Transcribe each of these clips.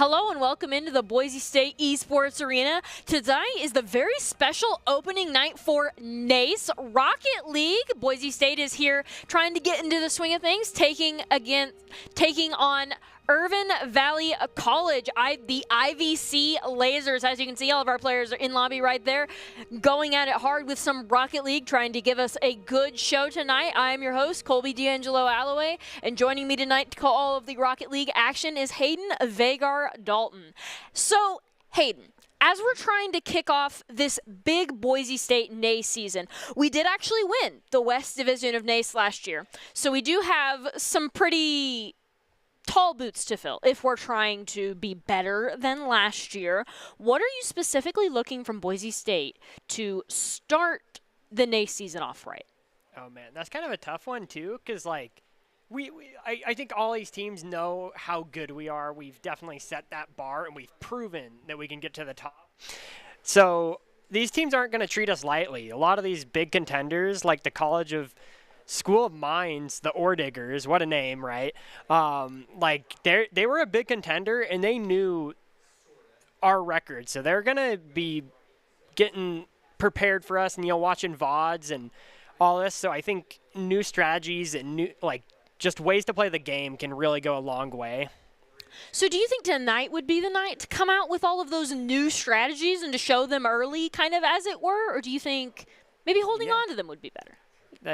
Hello and welcome into the Boise State Esports Arena. Tonight is the very special opening night for NACE Rocket League. Boise State is here trying to get into the swing of things, taking on Irvine Valley College, the IVC Lasers. As you can see, all of our players are in lobby right there, going at it hard with some Rocket League, trying to give us a good show tonight. I am your host, Colby D'Angelo Alloway, and joining me tonight to call all of the Rocket League action is Hayden Vagar Dalton. So, Hayden, as we're trying to kick off this big Boise State NACE season, we did actually win the West Division of NACE last year. So we do have some pretty tall boots to fill if we're trying to be better than last year. What are you specifically looking from Boise State to start the NACE season off right? Oh man, that's kind of a tough one too, because like I think all these teams know how good we are. We've definitely set that bar, and we've proven that we can get to the top. So these teams aren't going to treat us lightly. A lot of these big contenders, like the School of Mines, the Ore Diggers, what a name, right? Like they were a big contender, and they knew our record, so they're gonna be getting prepared for us, and watching VODs and all this. So I think new strategies and new just ways to play the game can really go a long way. So do you think tonight would be the night to come out with all of those new strategies and to show them early, kind of as it were, or do you think maybe holding on to them would be better?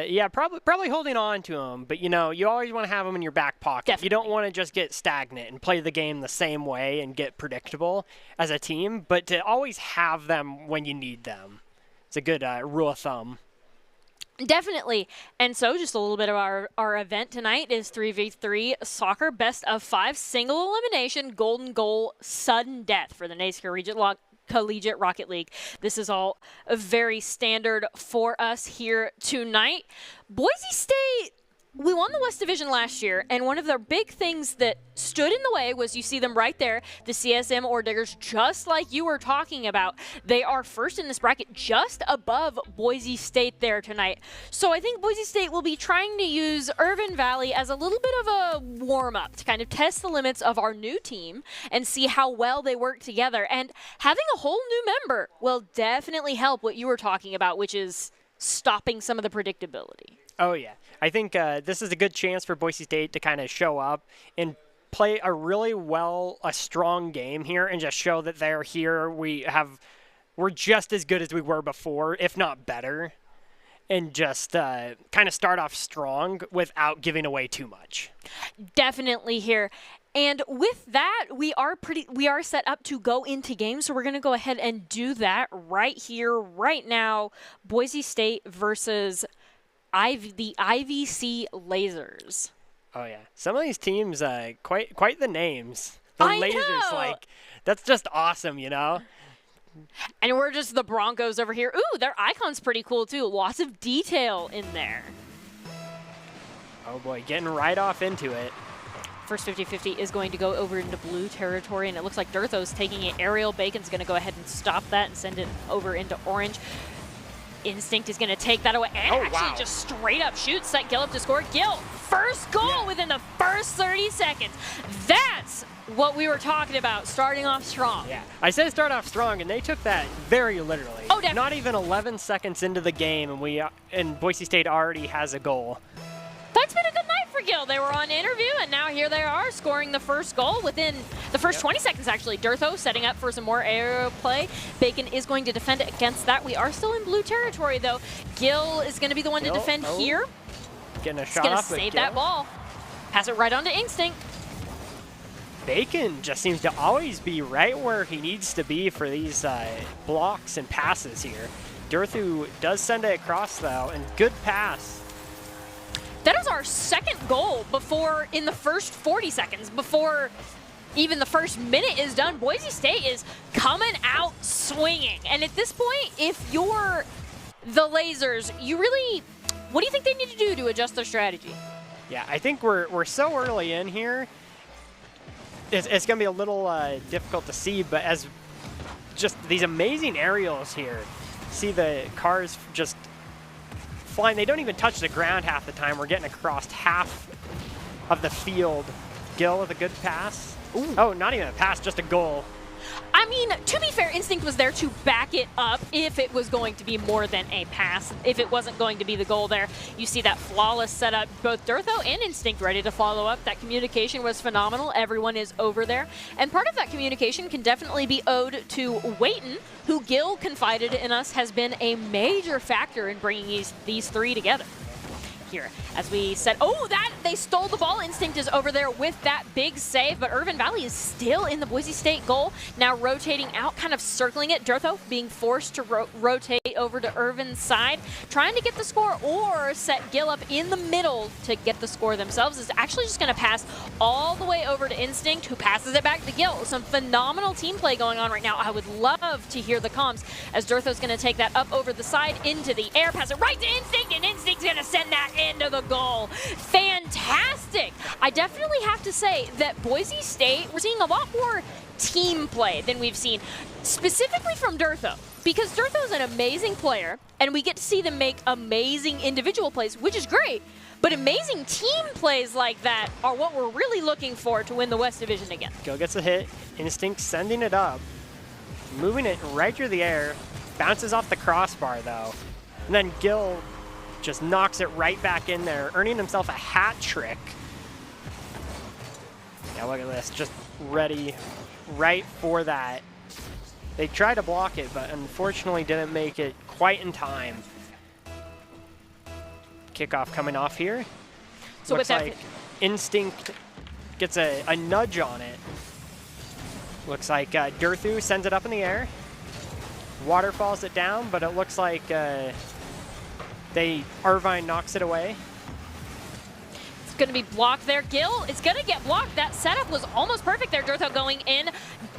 Yeah, probably holding on to them, but you always want to have them in your back pocket. Definitely. You don't want to just get stagnant and play the game the same way and get predictable as a team, but to always have them when you need them. It's a good rule of thumb. Definitely. And so just a little bit of our event tonight is 3v3 soccer, best of 5, single elimination, golden goal, sudden death for the NACE Collegiate Rocket League. This is all very standard for us here tonight. Boise State, we won the West Division last year, and one of the big things that stood in the way was, you see them right there, the CSM Ore Diggers, just like you were talking about. They are first in this bracket, just above Boise State there tonight. So I think Boise State will be trying to use Irvine Valley as a little bit of a warm-up to kind of test the limits of our new team and see how well they work together. And having a whole new member will definitely help what you were talking about, which is stopping some of the predictability. Oh, yeah. I think this is a good chance for Boise State to kind of show up and play a strong game here and just show that they're here. We're just as good as we were before, if not better, and just kind of start off strong without giving away too much. Definitely here. And with that, we are set up to go into games, so we're going to go ahead and do that right here, right now. Boise State versus the IVC Lasers. Oh yeah, some of these teams, quite the names. The I Lasers, know. That's just awesome, And we're just the Broncos over here. Ooh, their icon's pretty cool too. Lots of detail in there. Oh boy, getting right off into it. First 50-50 is going to go over into blue territory, and it looks like Durtho's taking it. Ariel Bacon's going to go ahead and stop that and send it over into orange. Instinct is going to take that away and just straight up shoot, set Gil up to score. Gil, first goal within the first 30 seconds. That's what we were talking about, starting off strong. Yeah, I said start off strong, and they took that very literally. Oh, definitely. Not even 11 seconds into the game, and Boise State already has a goal. That's been a good night for Gil. They were on interview, and now here they are scoring the first goal within the first 20 seconds, actually. Durtho setting up for some more aerial play. Bacon is going to defend against that. We are still in blue territory, though. Gil is going to be the one to defend here. Getting a He's shot going to off, save that ball. Pass it right on to Instinct. Bacon just seems to always be right where he needs to be for these blocks and passes here. Durtho does send it across, though, and good pass. That is our second goal in the first 40 seconds, before even the first minute is done. Boise State is coming out swinging. And at this point, if you're the Lasers, what do you think they need to do to adjust their strategy? Yeah, I think we're so early in here, it's going to be a little difficult to see, but as just these amazing aerials here, see the cars just flying. They don't even touch the ground half the time. We're getting across half of the field. Gil with a good pass. Ooh. Oh, not even a pass, just a goal. I mean, to be fair, Instinct was there to back it up if it was going to be more than a pass, if it wasn't going to be the goal there. You see that flawless setup, both Durtho and Instinct ready to follow up. That communication was phenomenal. Everyone is over there. And part of that communication can definitely be owed to Waiton, who Gil confided in us has been a major factor in bringing these three together. Here, as we said, oh, that they stole the ball. Instinct is over there with that big save, but Irvine Valley is still in the Boise State goal. Now rotating out, kind of circling it. Durtho being forced to rotate over to Irvine's side, trying to get the score or set Gil up in the middle to get the score themselves. Is actually just going to pass all the way over to Instinct, who passes it back to Gil. Some phenomenal team play going on right now. I would love to hear the comms as Durtho's going to take that up over the side into the air, pass it right to Instinct, and Instinct's going to send that into the goal. Fantastic! I definitely have to say that Boise State, we're seeing a lot more team play than we've seen, specifically from Durtho, because Durtho's an amazing player, and we get to see them make amazing individual plays, which is great, but amazing team plays like that are what we're really looking for to win the West Division again. Gil gets a hit, Instinct sending it up, moving it right through the air, bounces off the crossbar though, and then Gil just knocks it right back in there, earning himself a hat trick. Yeah, look at this, just ready right for that. They tried to block it, but unfortunately didn't make it quite in time. Kickoff coming off here. So looks with that, like Instinct gets a nudge on it. Looks like Durthu sends it up in the air. Waterfalls it down, but it looks like Irvine knocks it away. it's going to be blocked there. Gil is going to get blocked. That setup was almost perfect there. Durtho going in.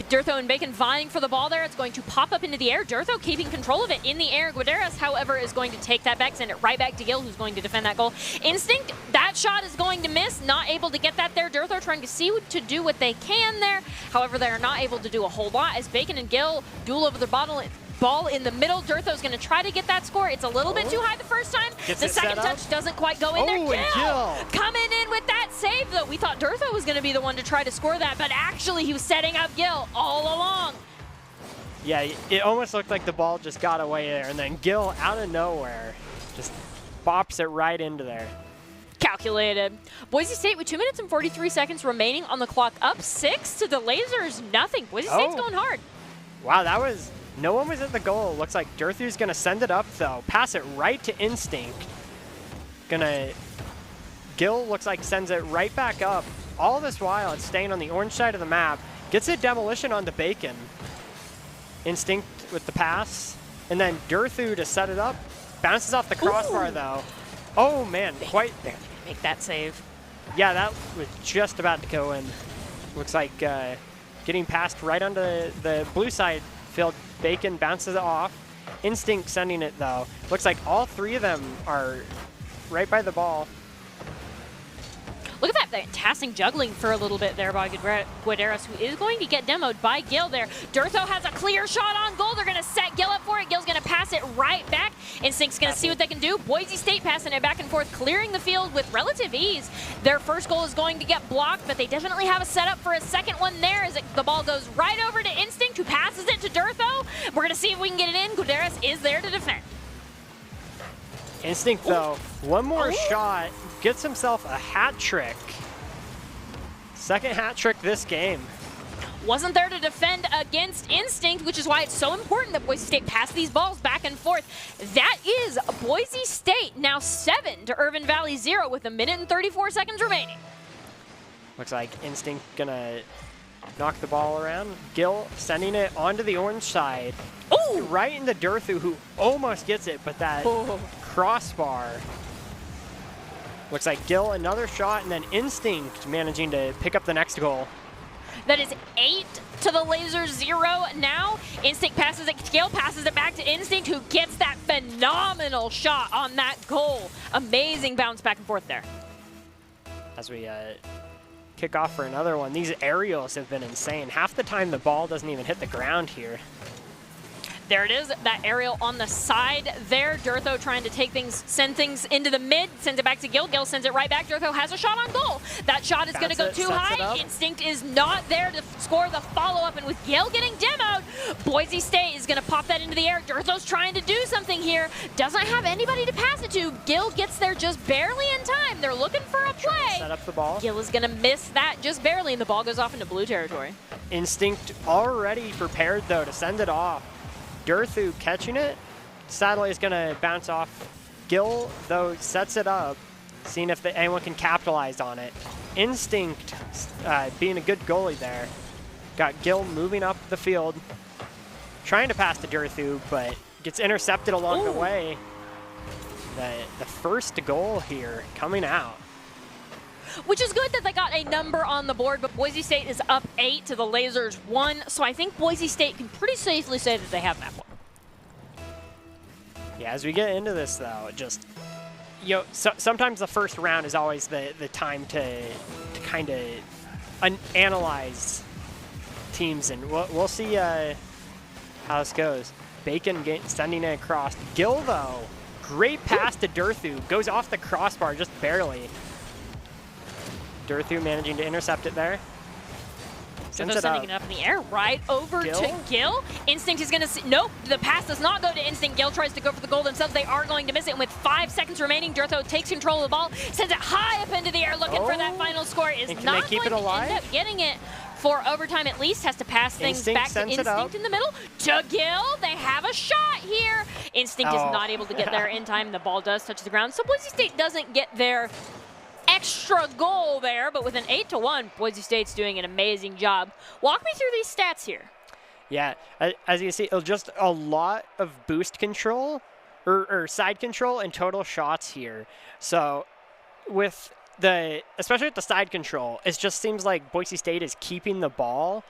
Durtho and Bacon vying for the ball there. It's going to pop up into the air. Durtho keeping control of it in the air. Guaderas, however, is going to take that back, send it right back to Gil, who's going to defend that goal. Instinct, that shot is going to miss. Not able to get that there. Durtho trying to see to do what they can there. However, they are not able to do a whole lot as Bacon and Gil duel over the ball in the middle. Durtho's going to try to get that score. It's a little bit too high the first time. The second touch doesn't quite go in there. Gil coming in with that save, though. We thought Durtho was going to be the one to try to score that, but actually he was setting up Gil all along. Yeah, it almost looked like the ball just got away there, and then Gil, out of nowhere, just bops it right into there. Calculated. Boise State with 2 minutes and 43 seconds remaining on the clock, up 6 to the Lasers, nothing. Boise State's going hard. Wow, that was... No one was at the goal. Looks like Durthu's going to send it up, though. Pass it right to Instinct. Gil looks like sends it right back up. All this while, it's staying on the orange side of the map. Gets a demolition onto Bacon. Instinct with the pass. And then Durthu to set it up. Bounces off the crossbar, though. Oh, man. Quite there. Make that save. Yeah, that was just about to go in. Looks like getting passed right onto the blue side field. Bacon bounces it off. Instinct sending it, though. Looks like all three of them are right by the ball. Look at that fantastic juggling for a little bit there by Guaderas, who is going to get demoed by Gil there. Durtho has a clear shot on goal. They're going to set Gil up for it. Gil's going to pass it right back. Instinct's going to see what they can do. Boise State passing it back and forth, clearing the field with relative ease. Their first goal is going to get blocked, but they definitely have a setup for a second one there as the ball goes right over to Instinct, who passes it to Durtho. We're going to see if we can get it in. Guaderas is there to defend. Instinct, though, one more shot, gets himself a hat trick. Second hat trick this game. Wasn't there to defend against Instinct, which is why it's so important that Boise State pass these balls back and forth. That is Boise State now 7 to Irvine Valley 0 with 1 minute and 34 seconds remaining. Looks like Instinct gonna knock the ball around. Gil sending it onto the orange side. Ooh! Right into Durthu, who almost gets it, but that crossbar. Looks like Gil, another shot, and then Instinct managing to pick up the next goal. That is 8 to the Lasers 0 now. Instinct passes it, Gil passes it back to Instinct, who gets that phenomenal shot on that goal. Amazing bounce back and forth there. As we kick off for another one. These aerials have been insane. Half the time the ball doesn't even hit the ground here. There it is, that aerial on the side there. Durtho trying to take things, send things into the mid, sends it back to Gil. Gil sends it right back. Durtho has a shot on goal. That shot is going to go too high. Instinct is not there to score the follow-up, and with Gil getting demoed, Boise State is going to pop that into the air. Durtho's trying to do something here. Doesn't have anybody to pass it to. Gil gets there just barely in time. They're looking for a play. Set up the ball. Gil is going to miss that just barely, and the ball goes off into blue territory. Instinct already prepared, though, to send it off. Durthu catching it. Sadly, is going to bounce off. Gil, though, sets it up, seeing if anyone can capitalize on it. Instinct being a good goalie there. Got Gil moving up the field, trying to pass to Durthu, but gets intercepted along the way. The first goal here coming out. Which is good that they got a number on the board, but Boise State is up 8 to the Lasers 1, so I think Boise State can pretty safely say that they have that one. Yeah, as we get into this, though, just, sometimes the first round is always the time to kind of analyze teams, and we'll see how this goes. Bacon sending it across. Gil, though, great pass to Durthu, goes off the crossbar just barely. Durthu managing to intercept it there. Sending it up in the air, right over to Gil. Instinct is going to see, nope, the pass does not go to Instinct. Gil tries to go for the goal themselves. They are going to miss it, and with 5 seconds remaining, Durthu takes control of the ball, sends it high up into the air, looking for that final score. Is not going to end up getting it for overtime at least. Has to pass things back to Instinct in the middle. To Gil, they have a shot here. Instinct is not able to get there in time. The ball does touch the ground, so Boise State doesn't get their extra goal there, but with an 8-1, Boise State's doing an amazing job. Walk me through these stats here. Yeah, as you can see, just a lot of boost control or side control and total shots here. So with especially with the side control, it just seems like Boise State is keeping the ball,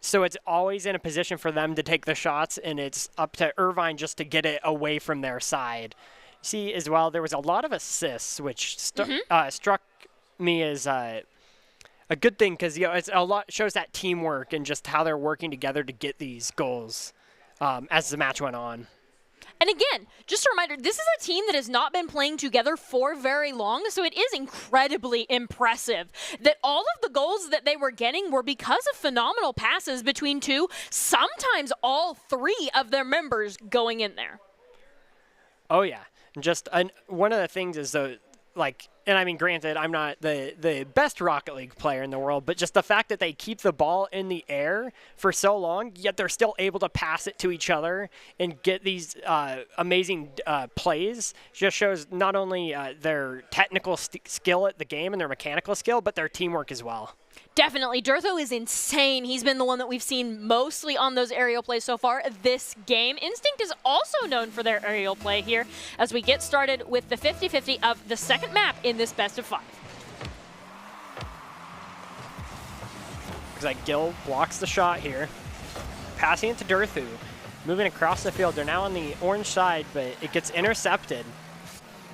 so it's always in a position for them to take the shots, and it's up to Irvine just to get it away from their side. See as well, there was a lot of assists, which struck me as a good thing, because it's a lot, shows that teamwork and just how they're working together to get these goals as the match went on. And again, just a reminder, this is a team that has not been playing together for very long, so it is incredibly impressive that all of the goals that they were getting were because of phenomenal passes between two, sometimes all 3 of their members going in there. Oh yeah. Just one of the things is, though, like, and I mean, granted, I'm not the best Rocket League player in the world, but just the fact that they keep the ball in the air for so long, yet they're still able to pass it to each other and get these amazing plays, just shows not only their technical skill at the game and their mechanical skill, but their teamwork as well. Definitely. Durtho is insane. He's been the one that we've seen mostly on those aerial plays so far this game. Instinct is also known for their aerial play here as we get started with the 50-50 of the second map in this best of 5. Looks like Gil blocks the shot here. Passing it to Durthu. Moving across the field. They're now on the orange side, but it gets intercepted.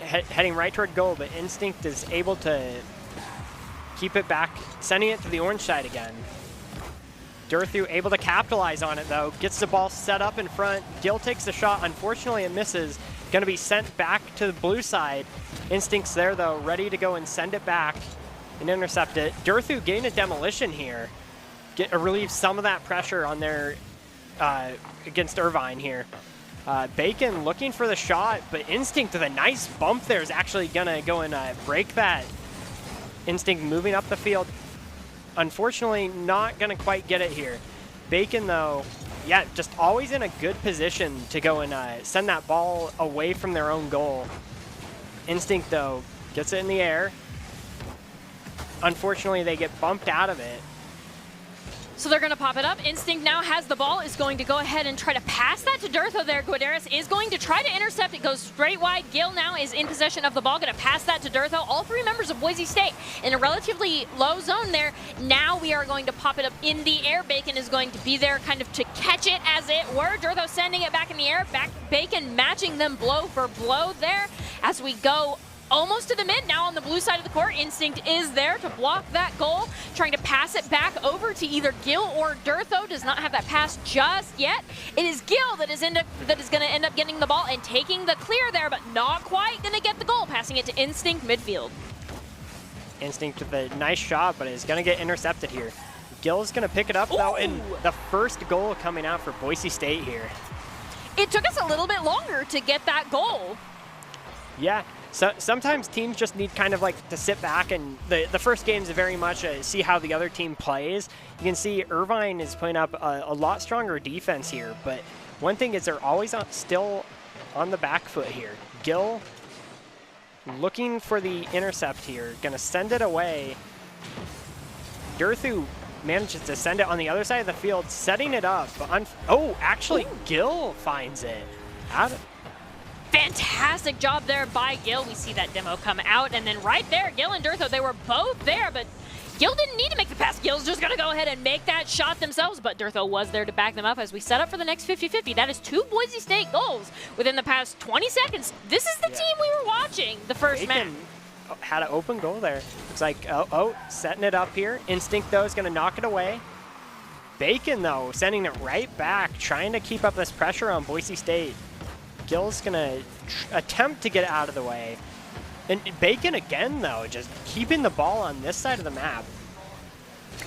Heading right toward goal, but Instinct is able to keep it back, sending it to the orange side again. Durthu able to capitalize on it, though. Gets the ball set up in front. Gil takes the shot. Unfortunately, it misses. Going to be sent back to the blue side. Instinct's there, though, ready to go and send it back and intercept it. Durthu getting a demolition here. Relieve some of that pressure on their against Irvine here. Bacon looking for the shot, but Instinct with a nice bump there is actually going to go and break that. Instinct moving up the field. Unfortunately, not going to quite get it here. Bacon, though, yeah, just always in a good position to go and send that ball away from their own goal. Instinct, though, gets it in the air. Unfortunately, they get bumped out of it. So they're going to pop it up. Instinct now has the ball, is going to go ahead and try to pass that to Durtho there. Guaderas is going to try to intercept. It goes straight wide. Gil now is in possession of the ball, going to pass that to Durtho. All 3 members of Boise State in a relatively low zone there. Now we are going to pop it up in the air. Bacon is going to be there kind of to catch it as it were. Durtho sending it back in the air. Bacon matching them blow for blow there as we go almost to the mid. Now on the blue side of the court, Instinct is there to block that goal, trying to pass it back over to either Gil or Durtho. Does not have that pass just yet. It is Gil that is going to end up getting the ball and taking the clear there, but not quite going to get the goal, passing it to Instinct midfield. Instinct with a nice shot, but is going to get intercepted here. Gil's going to pick it up, though, and the first goal coming out for Boise State here. It took us a little bit longer to get that goal. Yeah, so sometimes teams just need kind of like to sit back, and the first game is very much see how the other team plays. You can see Irvine is putting up a lot stronger defense here, but one thing is they're always still on the back foot here. Gil looking for the intercept here, going to send it away. Durthu manages to send it on the other side of the field, setting it up. Actually, Gil finds it. Fantastic job there by Gil. We see that demo come out, and then right there, Gil and Durtho, they were both there, but Gil didn't need to make the pass. Gil's just going to go ahead and make that shot themselves, but Durtho was there to back them up as we set up for the next 50-50. That is 2 Boise State goals within the past 20 seconds. This is the team we were watching the first match. Had an open goal there. Looks like, setting it up here. Instinct, though, is going to knock it away. Bacon, though, sending it right back, trying to keep up this pressure on Boise State. Gil's going to attempt to get it out of the way. And Bacon again, though, just keeping the ball on this side of the map.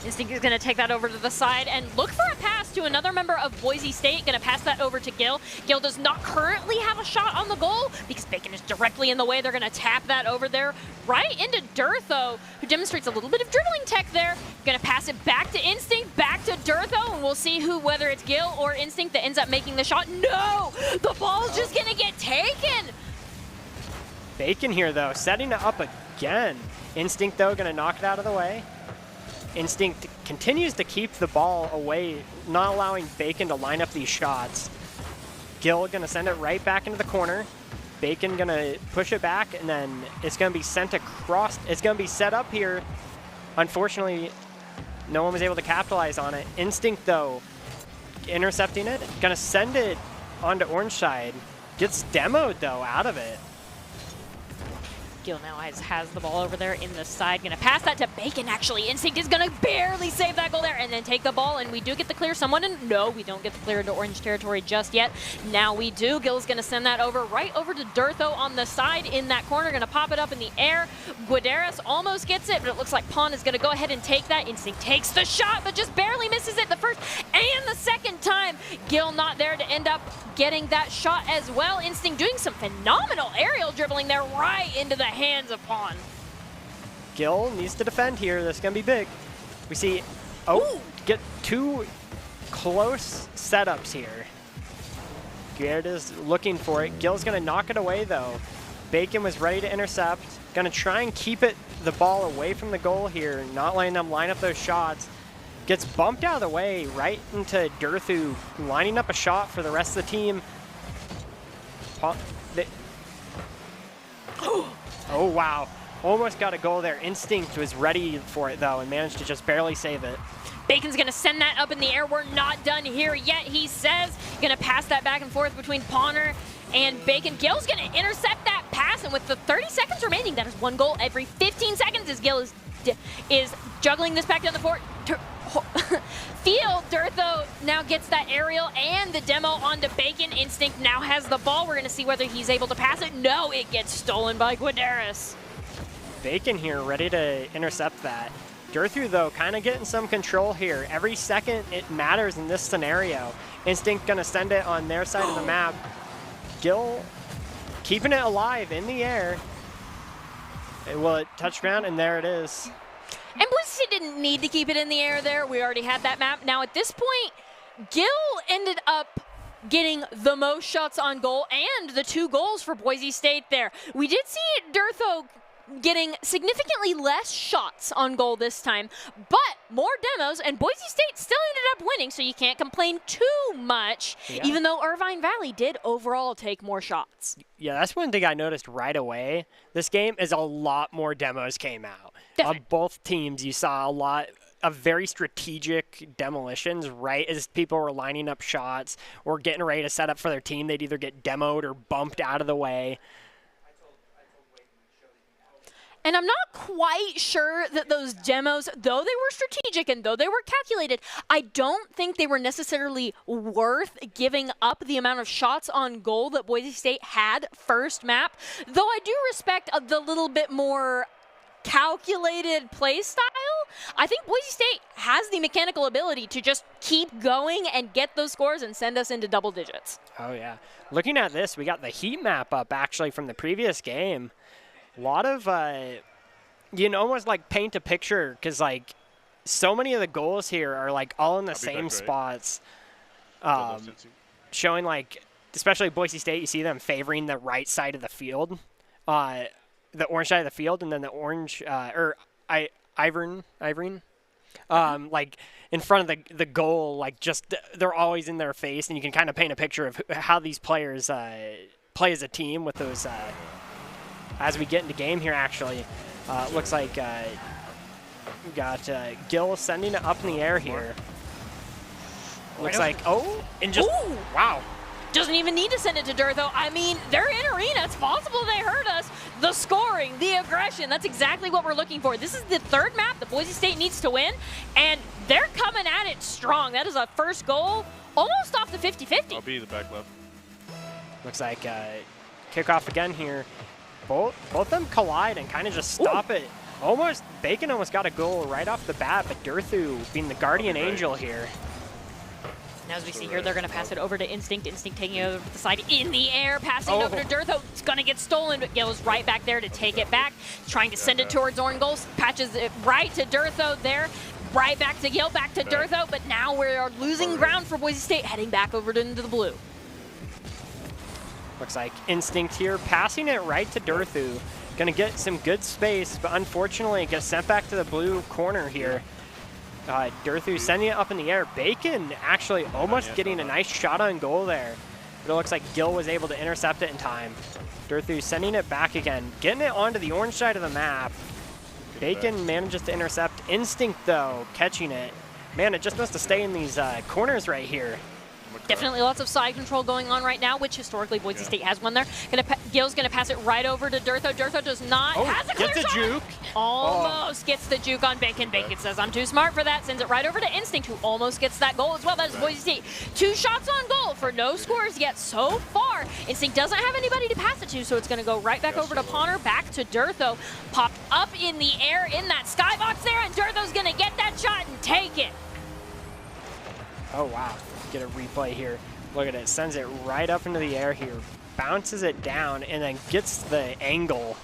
Instinct is going to take that over to the side and look for a pass to another member of Boise State. Going to pass that over to Gil. Gil does not currently have a shot on the goal because Bacon is directly in the way. They're going to tap that over there right into Durtho, who demonstrates a little bit of dribbling tech there. Going to pass it back to Instinct, back to Durtho, and we'll see whether it's Gil or Instinct that ends up making the shot. No! The ball's just going to get taken! Bacon here, though, setting it up again. Instinct, though, going to knock it out of the way. Instinct continues to keep the ball away, not allowing Bacon to line up these shots. Gil going to send it right back into the corner. Bacon going to push it back, and then it's going to be sent across. It's going to be set up here. Unfortunately, no one was able to capitalize on it. Instinct, though, intercepting it. Going to send it onto Orange side. Gets demoed, though, out of it. Gil now has the ball over there in the side. Going to pass that to Bacon, actually. Instinct is going to barely save that goal there and then take the ball, and we do get the clear. No, we don't get the clear into Orange territory just yet. Now we do. Gil's going to send that right over to Durtho on the side in that corner. Going to pop it up in the air. Guaderas almost gets it, but it looks like Pon is going to go ahead and take that. Instinct takes the shot, but just barely misses it the first and the second time. Gil not there to end up getting that shot as well. Instinct doing some phenomenal aerial dribbling there right into the hands of Pon. Gil needs to defend here. That's going to be big. We see, get 2 close setups here. Guerra's looking for it. Gil's going to knock it away, though. Bacon was ready to intercept. Going to try and keep the ball away from the goal here, not letting them line up those shots. Gets bumped out of the way right into Durthu, lining up a shot for the rest of the team. Oh, wow. Almost got a goal there. Instinct was ready for it, though, and managed to just barely save it. Bacon's going to send that up in the air. We're not done here yet, he says. Going to pass that back and forth between Pawner and Bacon. Gil's going to intercept that pass, and with the 30 seconds remaining, that is 1 goal every 15 seconds as Gil is juggling this back down the court. Field, Durtho now gets that aerial and the demo onto Bacon. Instinct now has the ball. We're going to see whether he's able to pass it. No, it gets stolen by Guaderas. Bacon here ready to intercept that. Durthu, though, kind of getting some control here. Every second it matters in this scenario. Instinct going to send it on their side of the map. Gil keeping it alive in the air. Will it touch ground? And there it is. And Boise didn't need to keep it in the air there. We already had that map. Now at this point, Gil ended up getting the most shots on goal and the 2 goals for Boise State there. We did see Durtho getting significantly less shots on goal this time, but more demos, and Boise State still ended up winning, so you can't complain too much, even though Irvine Valley did overall take more shots. Yeah, that's one thing I noticed right away. This game is a lot more demos came out. Definitely. On both teams, you saw a lot of very strategic demolitions right as people were lining up shots or getting ready to set up for their team. They'd either get demoed or bumped out of the way. And I'm not quite sure that those demos, though they were strategic and though they were calculated, I don't think they were necessarily worth giving up the amount of shots on goal that Boise State had first map. Though I do respect the little bit more calculated play style. I think Boise State has the mechanical ability to just keep going and get those scores and send us into double digits. Oh, yeah. Looking at this, we got the heat map up, actually, from the previous game. A lot of, you can almost, like, paint a picture because, like, so many of the goals here are, like, all in the same spots. Showing, like, especially Boise State, you see them favoring the right side of the field. The orange side of the field, and then the orange, Irvine, like in front of the goal, like just they're always in their face, and you can kind of paint a picture of how these players play as a team with those. As we get into game here, actually, looks like we got Gil sending it up in the air here. Looks like and just wow. Doesn't even need to send it to Durtho. I mean, they're in arena. It's possible they heard us. The scoring, the aggression, that's exactly what we're looking for. This is the third map that Boise State needs to win, and they're coming at it strong. That is a first goal, almost off the 50-50. I'll be the back left. Looks like kickoff again here. Both of them collide and kind of just stop it. Bacon almost got a goal right off the bat, but Durthu being the guardian angel here. And as we see here, they're going to pass it over to Instinct. Instinct taking it over to the side in the air, passing it over to Durtho. It's going to get stolen, but Gil's right back there to take it back. Trying to send it towards own goals. Patches it right to Durtho there. Right back to Gil, back to Durtho. But now we're losing ground for Boise State, heading back over into the blue. Looks like Instinct here, passing it right to Durthu. Going to get some good space, but unfortunately it gets sent back to the blue corner here. Durthu sending it up in the air. Bacon actually almost getting a nice shot on goal there. But it looks like Gil was able to intercept it in time. Durthu sending it back again, getting it onto the orange side of the map. Bacon manages to intercept. Instinct, though, catching it. Man, it just must have stayed in these corners right here. Definitely lots of side control going on right now, which historically Boise State has one there. Gil's going to pass it right over to Durtho. Durtho does not. Has a clear gets the juke. Almost gets the juke on Bacon. Bacon says, I'm too smart for that. Sends it right over to Instinct, who almost gets that goal as well. That is Boise State. 2 shots on goal for no scores yet so far. Instinct doesn't have anybody to pass it to, so it's going to go right back over to Ponner, back to Durtho. Popped up in the air in that skybox there, and Durtho's going to get that shot and take it. Oh, wow. Get a replay here. Look at it. Sends it right up into the air here. Bounces it down and then gets the angle.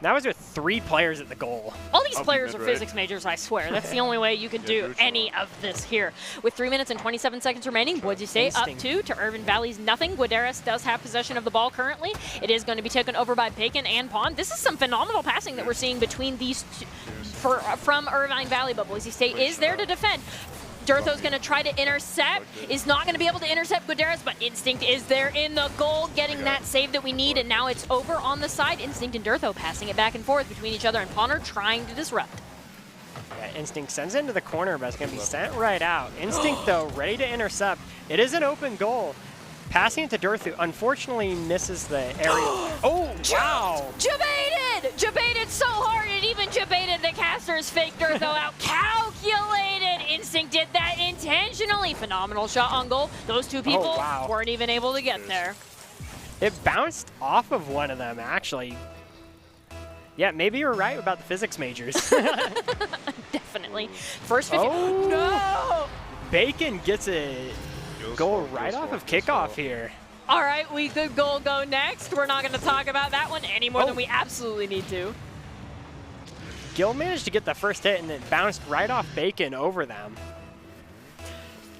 That was with 3 players at the goal. All these players are physics majors, I swear. That's the only way you can do any of this here. With 3 minutes and 27 seconds remaining, Boise State up 2 to Irvine Valley's nothing. Guaderas does have possession of the ball currently. It is going to be taken over by Bacon and Pond. This is some phenomenal passing that we're seeing between these two from Irvine Valley, but Boise State is there to defend. Durtho's going to try to intercept, is not going to be able to intercept Guaderas, but Instinct is there in the goal, getting that save that we need, and now it's over on the side. Instinct and Durtho passing it back and forth between each other, and Ponner trying to disrupt. Yeah, Instinct sends it into the corner, but it's going to be sent right out. Instinct, though, ready to intercept. It is an open goal. Passing it to Durthu, unfortunately misses the aerial. Oh, wow! Jebaited! Jebaited so hard, it even jebaited the caster's fake Durtho out. Calculated! Instinct did that intentionally. Phenomenal shot on goal. Those 2 people weren't even able to get there. It bounced off of one of them, actually. Yeah, maybe you're right about the physics majors. Definitely. First 50. Oh, no! Bacon gets a goal right off of kickoff here. All right, we could goal go next. We're not going to talk about that one any more than we absolutely need to. Gil managed to get the first hit and then bounced right off Bacon over them.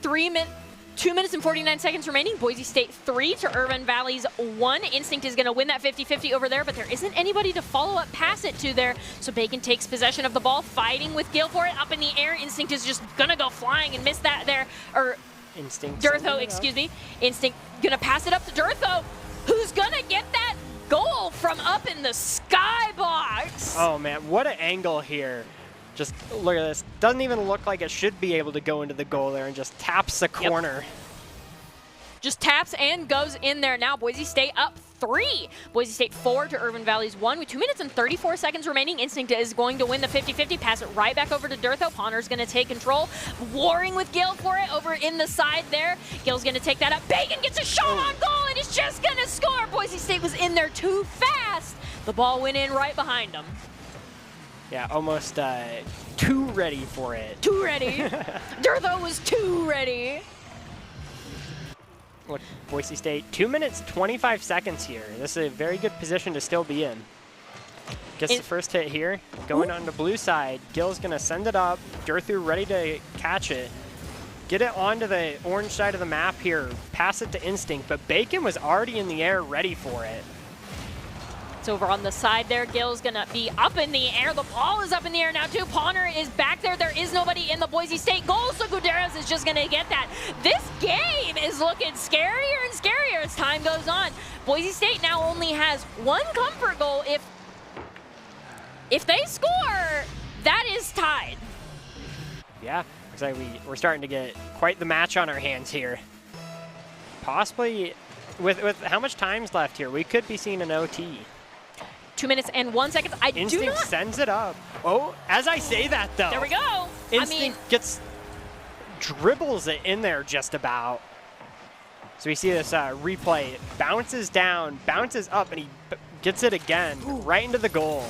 2 minutes and 49 seconds remaining. Boise State 3 to Irvine Valley's 1. Instinct is going to win that 50-50 over there, but there isn't anybody to follow up pass it to there. So Bacon takes possession of the ball, fighting with Gil for it. Up in the air, Instinct is just going to go flying and miss that there. Or Instinct. Durtho, excuse me. Instinct going to pass it up to Durtho, who's going to get that goal from up in the skybox. Oh, man, what an angle here. Just look at this. Doesn't even look like it should be able to go into the goal there, and just taps the corner. Just taps and goes in there. Now Boise State up 3. Boise State 4 to Irvine Valley's 1 with 2 minutes and 34 seconds remaining. Instinct is going to win the 50-50, pass it right back over to Durtho. Ponner's going to take control, warring with Gil for it over in the side there. Gil's going to take that up. Bacon gets a shot on goal and is just going to score. Boise State was in there too fast. The ball went in right behind them. Yeah, almost too ready for it. Too ready. Durtho was too ready. What, Boise State, 2 minutes, 25 seconds here. This is a very good position to still be in. Gets the first hit here. Going on the blue side. Gil's going to send it up. Durthu ready to catch it. Get it onto the orange side of the map here. Pass it to Instinct, but Bacon was already in the air ready for it. It's over on the side there. Gil's going to be up in the air. The ball is up in the air now, too. Ponner is back there. There is nobody in the Boise State goal, so Gutierrez is just going to get that. This game is looking scarier and scarier as time goes on. Boise State now only has 1 comfort goal. If they score, that is tied. Yeah, looks like we're starting to get quite the match on our hands here. Possibly, with how much time's left here, we could be seeing an OT. 2 minutes and 1 second. Instinct sends it up. Oh, as I say that, though. There we go. Instinct dribbles it in there just about. So we see this replay. It bounces down, bounces up, and he gets it again right into the goal.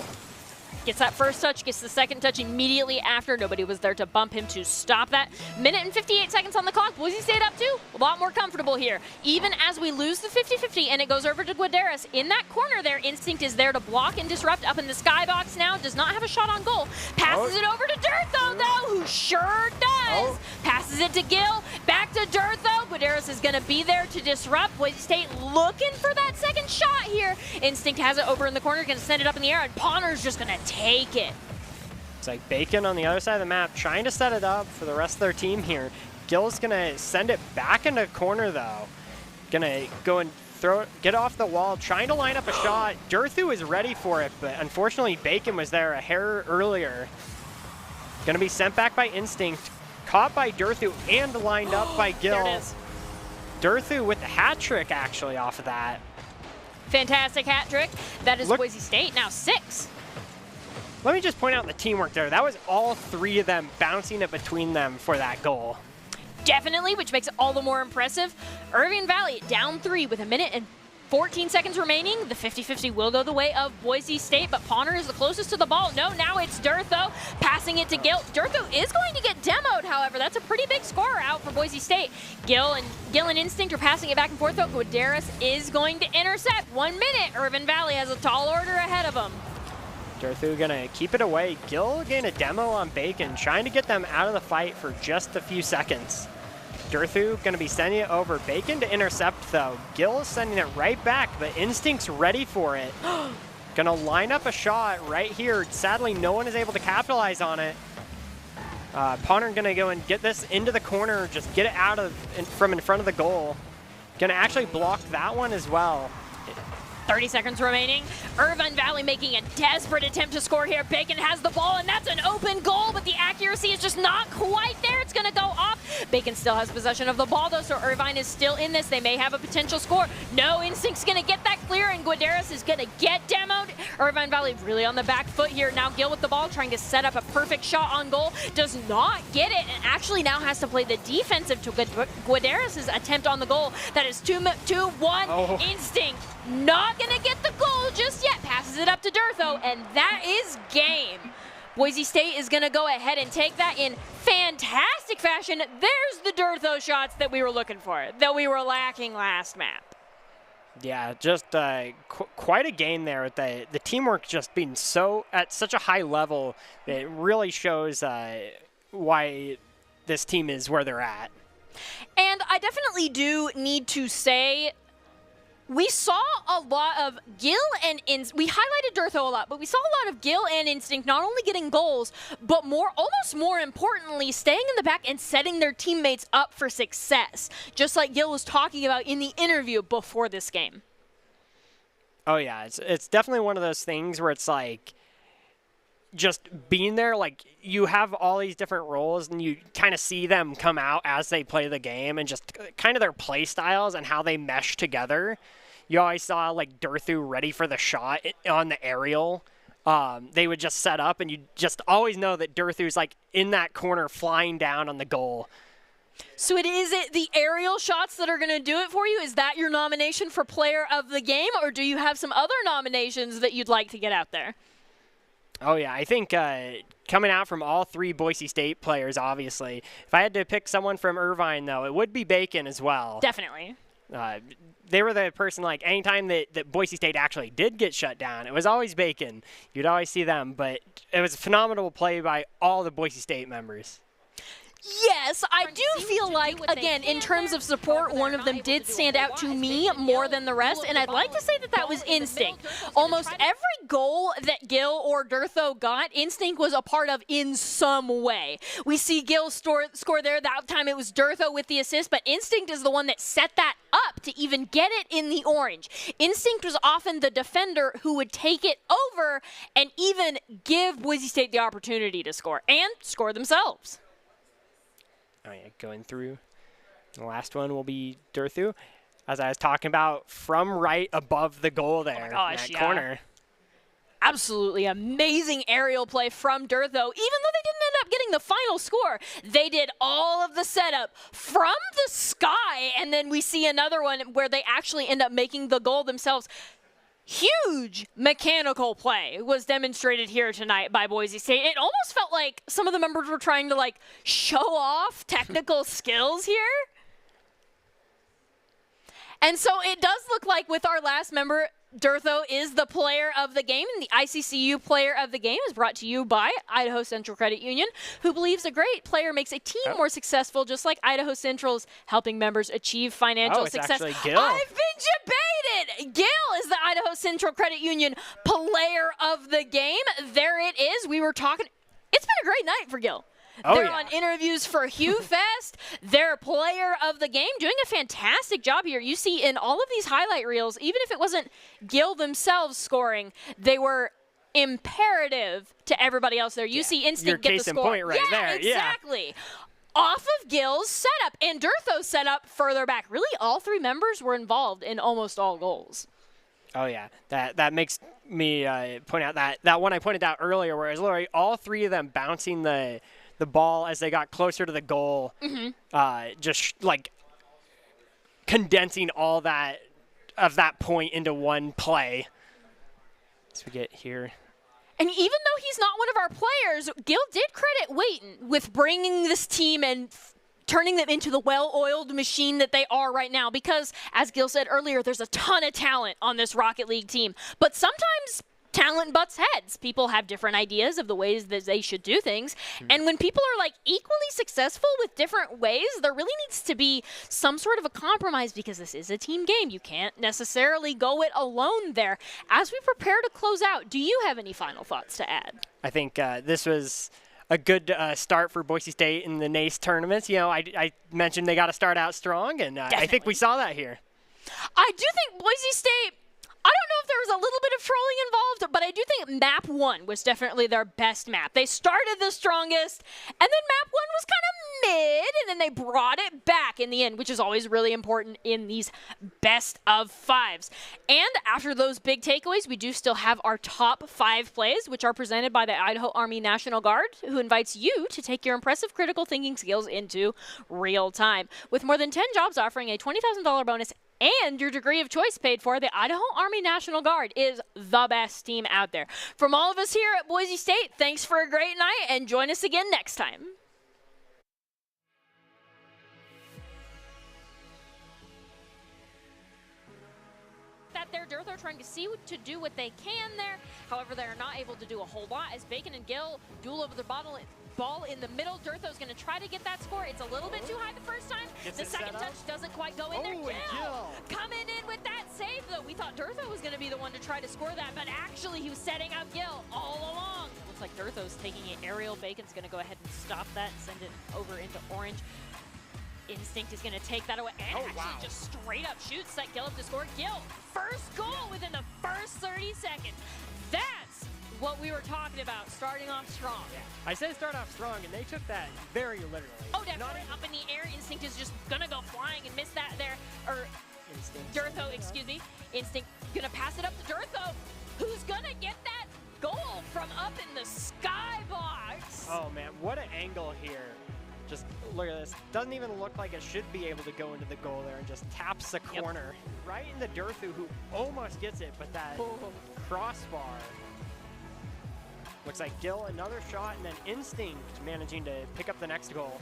Gets that first touch, gets the second touch immediately after. Nobody was there to bump him to stop that. Minute and 58 seconds on the clock. Boise State up 2. A lot more comfortable here. Even as we lose the 50-50 and it goes over to Guaderas. In that corner there, Instinct is there to block and disrupt up in the skybox now. Does not have a shot on goal. Passes it over to Durtho, though, who sure does. Passes it to Gil. Back to Durtho. Guaderas is going to be there to disrupt. Boise State looking for that second shot here. Instinct has it over in the corner. Going to send it up in the air, and Ponner's just going to take it. It's like Bacon on the other side of the map trying to set it up for the rest of their team here. Gil's gonna send it back into corner though. Gonna go and get off the wall, trying to line up a shot. Durthu is ready for it, but unfortunately Bacon was there a hair earlier. Gonna be sent back by Instinct, caught by Durthu and lined up by Gil. There it is. Durthu with the hat trick actually off of that. Fantastic hat trick. That is Boise State now 6. Let me just point out the teamwork there. That was all 3 of them bouncing it between them for that goal. Definitely, which makes it all the more impressive. Irvine Valley down 3 with 1 minute and 14 seconds remaining. The 50-50 will go the way of Boise State, but Ponner is the closest to the ball. No, now it's Durtho passing it to Gil. Durtho is going to get demoed, however. That's a pretty big score out for Boise State. Gil and Instinct are passing it back and forth, though. Guaderas is going to intercept. 1 minute. Irvine Valley has a tall order ahead of them. Durthu gonna keep it away. Gil getting a demo on Bacon, trying to get them out of the fight for just a few seconds. Durthu gonna be sending it over. Bacon to intercept though. Gil is sending it right back, but Instinct's ready for it. Gonna line up a shot right here. Sadly, no one is able to capitalize on it. Ponner gonna go and get this into the corner, just get it out of from in front of the goal. Gonna actually block that one as well. 30 seconds remaining. Irvine Valley making a desperate attempt to score here. Bacon has the ball, and that's an open goal, but the accuracy is just not quite there. It's going to go off. Bacon still has possession of the ball, though, so Irvine is still in this. They may have a potential score. No, Instinct's going to get that clear, and Guaderas is going to get demoed. Irvine Valley really on the back foot here. Now Gil with the ball, trying to set up a perfect shot on goal. Does not get it, and actually now has to play the defensive to Guaderas' attempt on the goal. That is 2-1. Instinct not going to get the goal just yet. Passes it up to Durtho, and that is game. Boise State is going to go ahead and take that in fantastic fashion. There's the Durtho shots that we were looking for, that we were lacking last map. Yeah, just quite a game there with the teamwork just being at such a high level. It really shows why this team is where they're at. And I definitely do need to say, we saw a lot of Gil and we highlighted Durtho a lot, but we saw a lot of Gil and Instinct not only getting goals, but almost more importantly, staying in the back and setting their teammates up for success, just like Gil was talking about in the interview before this game. Oh yeah, it's definitely one of those things where it's like, just being there, like you have all these different roles and you kind of see them come out as they play the game and just kind of their play styles and how they mesh together. you always saw like Durthu ready for the shot on the aerial. They would just set up, and you just always know that Durthu's like in that corner flying down on the goal. So is it the aerial shots that are going to do it for you? Is that your nomination for player of the game, or do you have some other nominations that you'd like to get out there? Oh, yeah. I think coming out from all 3 Boise State players, obviously. If I had to pick someone from Irvine, though, it would be Bacon as well. Definitely. They were the person, like, anytime that Boise State actually did get shut down, it was always Bacon. You'd always see them, but it was a phenomenal play by all the Boise State members. Yes, I do feel like, again, in terms of support, one of them did stand out to me more than the rest, and I'd like to say that that was Instinct. Almost every goal that Gil or Durtho got, Instinct was a part of in some way. We see Gil score there. That time it was Durtho with the assist, but Instinct is the one that set that up to even get it in the orange. Instinct was often the defender who would take it over and even give Boise State the opportunity to score, and score themselves. Oh, yeah, going through. The last one will be Durthu. As I was talking about, from right above the goal there, gosh, that corner. Absolutely amazing aerial play from Durtho. Even though they didn't end up getting the final score, they did all of the setup from the sky, and then we see another one where they actually end up making the goal themselves. Huge mechanical play was demonstrated here tonight by Boise State. It almost felt like some of the members were trying to like show off technical skills here. And so it does look like with our last member, Durtho is the player of the game, and the ICCU player of the game is brought to you by Idaho Central Credit Union, who believes a great player makes a team more successful, just like Idaho Central's helping members achieve financial success. Actually Gil. I've been debated. Gil is the Idaho Central Credit Union player of the game. There it is. We were talking. It's been a great night for Gil. They're on interviews for Hugh Fest. They're player of the game, doing a fantastic job here. You see in all of these highlight reels, even if it wasn't Gil themselves scoring, they were imperative to everybody else there. You see Instinct get the score. Point right there. Exactly. Off of Gil's setup and Durtho's setup further back. Really, all 3 members were involved in almost all goals. Oh, yeah. That makes me point out that one I pointed out earlier, where it was literally all 3 of them bouncing the ball as they got closer to the goal, just like condensing all that of that point into one play. So we get here. And even though he's not one of our players, Gil did credit Wayton with bringing this team and turning them into the well-oiled machine that they are right now. Because, as Gil said earlier, there's a ton of talent on this Rocket League team. But sometimes talent butts heads. People have different ideas of the ways that they should do things. And when people are like equally successful with different ways, there really needs to be some sort of a compromise, because this is a team game. You can't necessarily go it alone there. As we prepare to close out, do you have any final thoughts to add? I think this was a good start for Boise State in the NACE tournaments. You know, I mentioned they got to start out strong, and I think we saw that here. I do think Boise State, I don't know if there was a little bit of trolling involved, but I do think map 1 was definitely their best map. They started the strongest, and then map 1 was kind of mid, and then they brought it back in the end, which is always really important in these best of 5s. And after those big takeaways, we do still have our top 5 plays, which are presented by the Idaho Army National Guard, who invites you to take your impressive critical thinking skills into real time. With more than 10 jobs offering a $20,000 bonus and your degree of choice paid for, the Idaho Army National Guard is the best team out there. From all of us here at Boise State, thanks for a great night, and join us again next time. There, Durtho trying to see to do what they can there. However, they are not able to do a whole lot as Bacon and Gil duel over the ball in the middle. Durtho's going to try to get that score. It's a little bit too high the first time. The second touch doesn't quite go in there. Gil coming in with that save, though. We thought Durtho was going to be the one to try to score that, but actually he was setting up Gil all along. Looks like Durtho's taking it aerial. Bacon's going to go ahead and stop that and send it over into orange. Instinct is going to take that away and just straight up shoots, set Gil up to score. Gil, first goal within the first 30 seconds. That's what we were talking about, starting off strong. Yeah. I said start off strong, and they took that very literally. Oh, definitely. Up in the air, Instinct is just going to go flying and miss that there. Or Instinct. Durtho, excuse me. Instinct gonna pass it up to Durtho, who's gonna get that goal from up in the skybox. Oh man, what an angle here. Just look at this. Doesn't even look like it should be able to go into the goal there, and just taps the corner right in the Durthu, who almost gets it, but that crossbar. Looks like Gil, another shot, and then Instinct managing to pick up the next goal.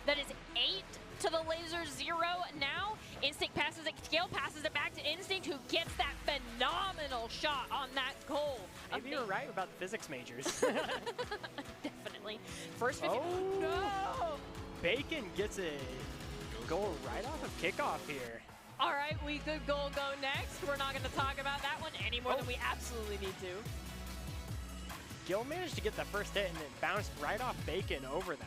That is 8 to the Laser 0 now. Instinct passes it, Gil passes it back to Instinct, who gets that phenomenal shot on that goal. Maybe you're right about the physics majors. Definitely. First 50. Oh. No! Bacon gets a goal right off of kickoff here. All right, we could go next. We're not going to talk about that one any more than we absolutely need to. Gil managed to get the first hit, and it bounced right off Bacon over them.